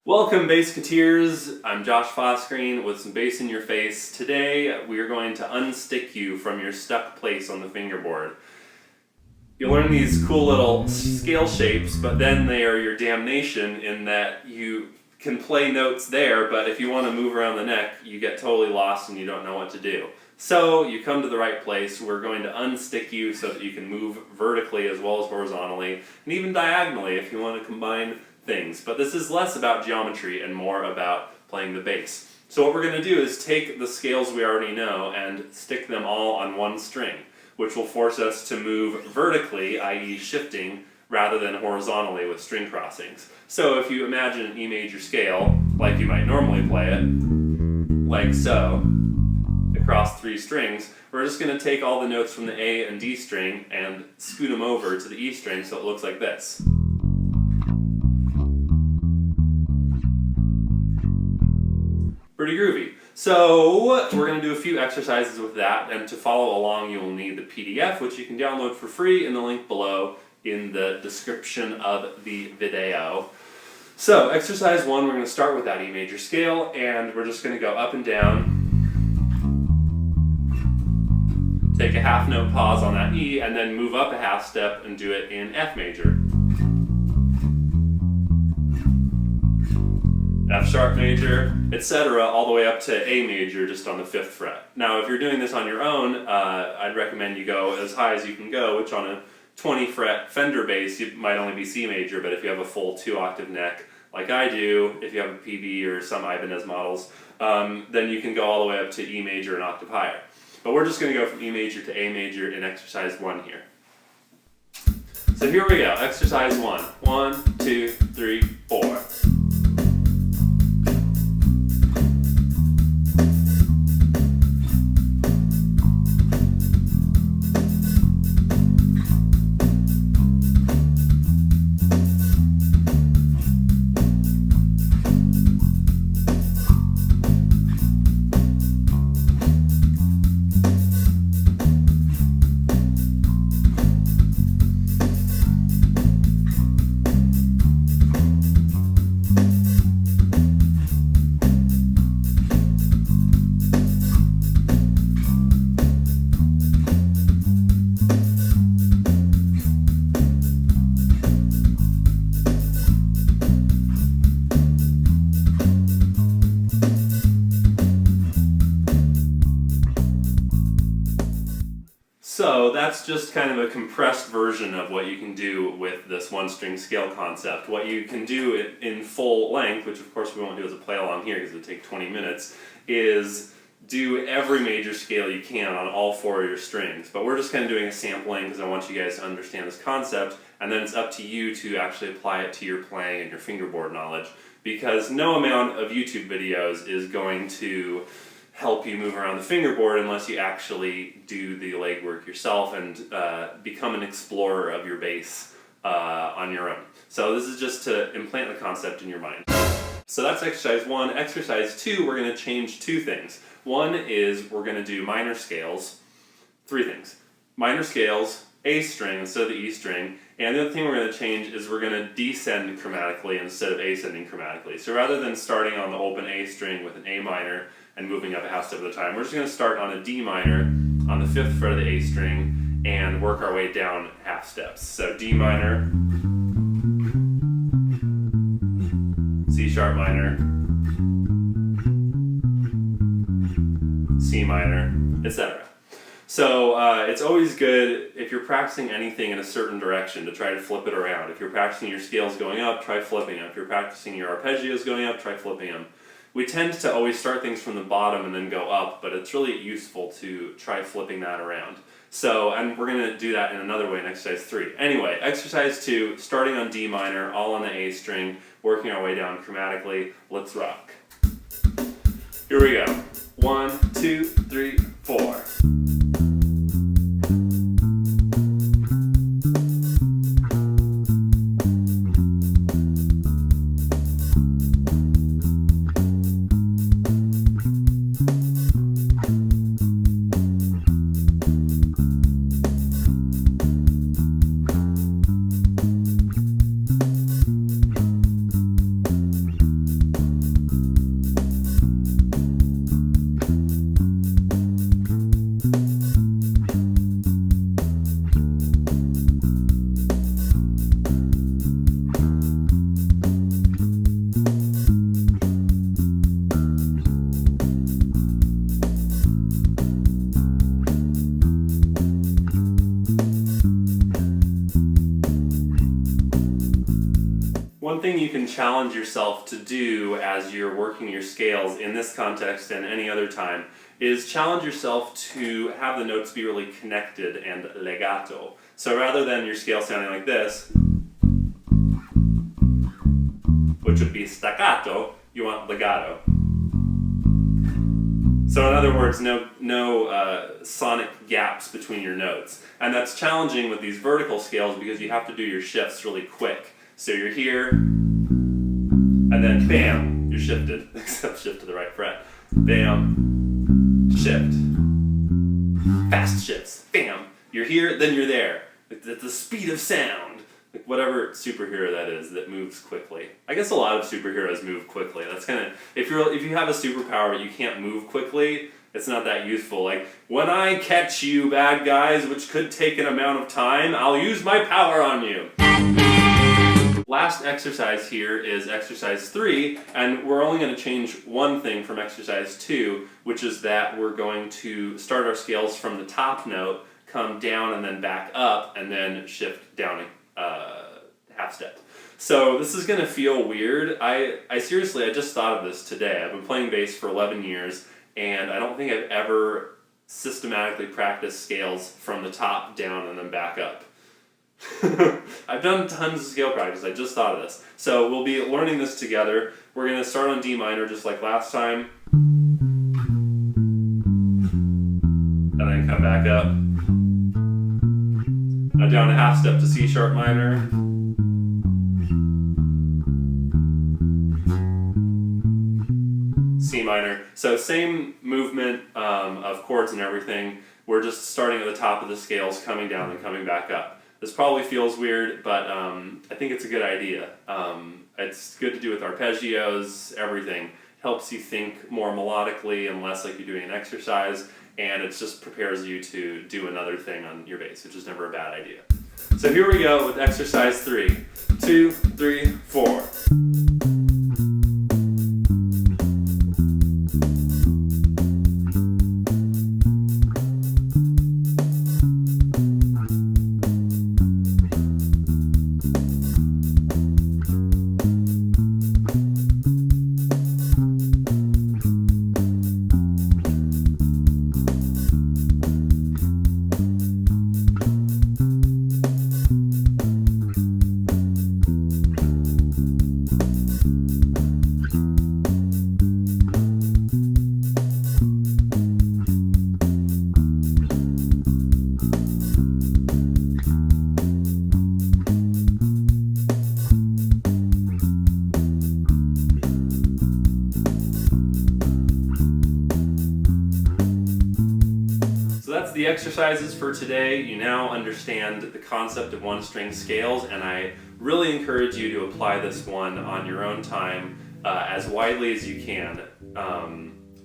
Welcome Bassketeers, I'm Josh Fosgreen with some bass in your face. Today we are going to unstick you from your stuck place on the fingerboard. You'll learn these cool little scale shapes, but then they are your damnation in that you can play notes there, but if you want to move around the neck, you get totally lost and you don't know what to do. So you come to the right place. We're going to unstick you so that you can move vertically as well as horizontally, and even diagonally if you want to combine things. But this is less about geometry and more about playing the bass. So what we're going to do is take the scales we already know and stick them all on one string, which will force us to move vertically, i.e. shifting, rather than horizontally with string crossings. So if you imagine an E major scale, like you might normally play it, like so, across three strings, we're just going to take all the notes from the A and D string and scoot them over to the E string so it looks like this. Pretty groovy. So we're going to do a few exercises with that, and to follow along you'll need the PDF, which you can download for free in the link below in the description of the video. So exercise 1, we're going to start with that E major scale, and we're just going to go up and down, take a half note pause on that E, and then move up a half step and do it in F major. F sharp major, etc., all the way up to A major just on the 5th fret. Now if you're doing this on your own, I'd recommend you go as high as you can go, which on a 20 fret Fender bass it might only be C major, but if you have a full 2-octave neck like I do, if you have a PB or some Ibanez models, then you can go all the way up to E major an octave higher. But we're just going to go from E major to A major in exercise 1 here. So here we go, exercise 1. 1, 2, 3, 4. So that's just kind of a compressed version of what you can do with this one-string scale concept. What you can do in full length, which of course we won't do as a play-along here because it would take 20 minutes, is do every major scale you can on all 4 of your strings. But we're just kind of doing a sampling because I want you guys to understand this concept, and then it's up to you to actually apply it to your playing and your fingerboard knowledge, because no amount of YouTube videos is going to help you move around the fingerboard unless you actually do the legwork yourself and become an explorer of your bass on your own. So this is just to implant the concept in your mind. So that's exercise 1. Exercise 2, we're going to change 2 things. One is we're going to do minor scales. 3 things. Minor scales, A string instead of the E string, and the other thing we're going to change is we're going to descend chromatically instead of ascending chromatically. So rather than starting on the open A string with an A minor and moving up a half step at a time, we're just going to start on a D minor on the 5th fret of the A string and work our way down half steps. So D minor, C sharp minor, C minor, etc. So it's always good if you're practicing anything in a certain direction to try to flip it around. If you're practicing your scales going up, try flipping them. If you're practicing your arpeggios going up, try flipping them. We tend to always start things from the bottom and then go up, but it's really useful to try flipping that around. So, and we're going to do that in another way in exercise 3. Anyway, exercise 2, starting on D minor, all on the A string, working our way down chromatically. Let's rock. Here we go. 1, 2, 3, 4. one thing you can challenge yourself to do as you're working your scales in this context and any other time is challenge yourself to have the notes be really connected and legato. So rather than your scale sounding like this, which would be staccato, you want legato. So in other words, no sonic gaps between your notes. And that's challenging with these vertical scales because you have to do your shifts really quick. So you're here, and then bam, you're shifted, except shift to the right fret. Bam, shift. Fast shifts, bam. You're here, then you're there. At the speed of sound. Like whatever superhero that is that moves quickly. I guess a lot of superheroes move quickly. That's kind of, if you have a superpower but you can't move quickly, it's not that useful. Like, when I catch you bad guys, which could take an amount of time, I'll use my power on you. Last exercise here is exercise 3, and we're only going to change one thing from exercise 2, which is that we're going to start our scales from the top note, come down and then back up, and then shift down half step. So this is going to feel weird. I seriously, I just thought of this today. I've been playing bass for 11 years, and I don't think I've ever systematically practiced scales from the top down and then back up. I've done tons of scale practice, I just thought of this. So we'll be learning this together. We're going to start on D minor just like last time. And then come back up. Now down a half step to C sharp minor. C minor. So same movement of chords and everything. We're just starting at the top of the scales, coming down and coming back up. This probably feels weird, but I think it's a good idea. It's good to do with arpeggios, everything. Helps you think more melodically and less like you're doing an exercise, and it just prepares you to do another thing on your bass, which is never a bad idea. So here we go with exercise 3. 2, 3, 4. So that's the exercises for today. You now understand the concept of one-string scales, and I really encourage you to apply this one on your own time as widely as you can.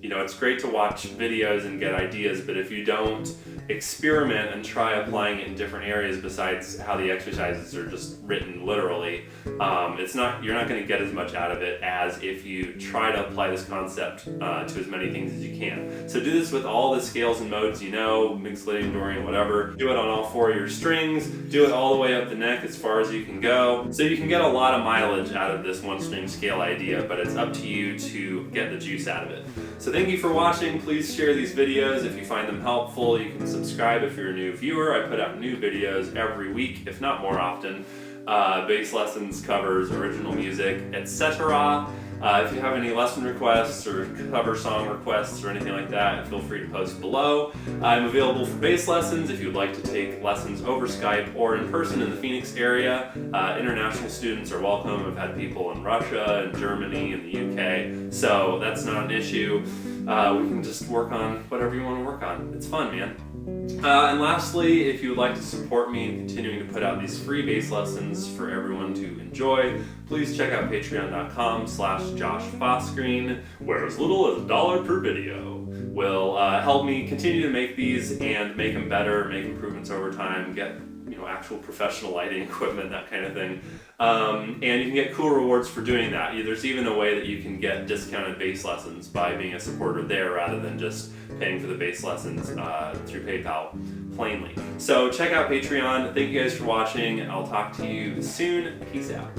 You know, it's great to watch videos and get ideas, but if you don't experiment and try applying it in different areas besides how the exercises are just written literally, you're not going to get as much out of it as if you try to apply this concept to as many things as you can. So do this with all the scales and modes you know, mixolydian, Dorian, whatever. Do it on all 4 of your strings. Do it all the way up the neck as far as you can go. So you can get a lot of mileage out of this one-string scale idea, but it's up to you to get the juice out of it. So thank you for watching. Please share these videos if you find them helpful. You can subscribe if you're a new viewer. I put out new videos every week, if not more often. Bass lessons, covers, original music, etc. If you have any lesson requests or cover song requests or anything like that, feel free to post below. I'm available for bass lessons if you'd like to take lessons over Skype or in person in the Phoenix area. International students are welcome. I've had people in Russia and Germany and the UK, so that's not an issue. We can just work on whatever you want to work on. It's fun, man. And lastly, if you would like to support me in continuing to put out these free bass lessons for everyone to enjoy, please check out patreon.com/JoshFossgreen, where as little as $1 per video will help me continue to make these and make them better, make improvements over time, get actual professional lighting equipment, that kind of thing. And you can get cool rewards for doing that. There's even a way that you can get discounted bass lessons by being a supporter there rather than just paying for the bass lessons through PayPal plainly. So check out Patreon. Thank you guys for watching. I'll talk to you soon. Peace out.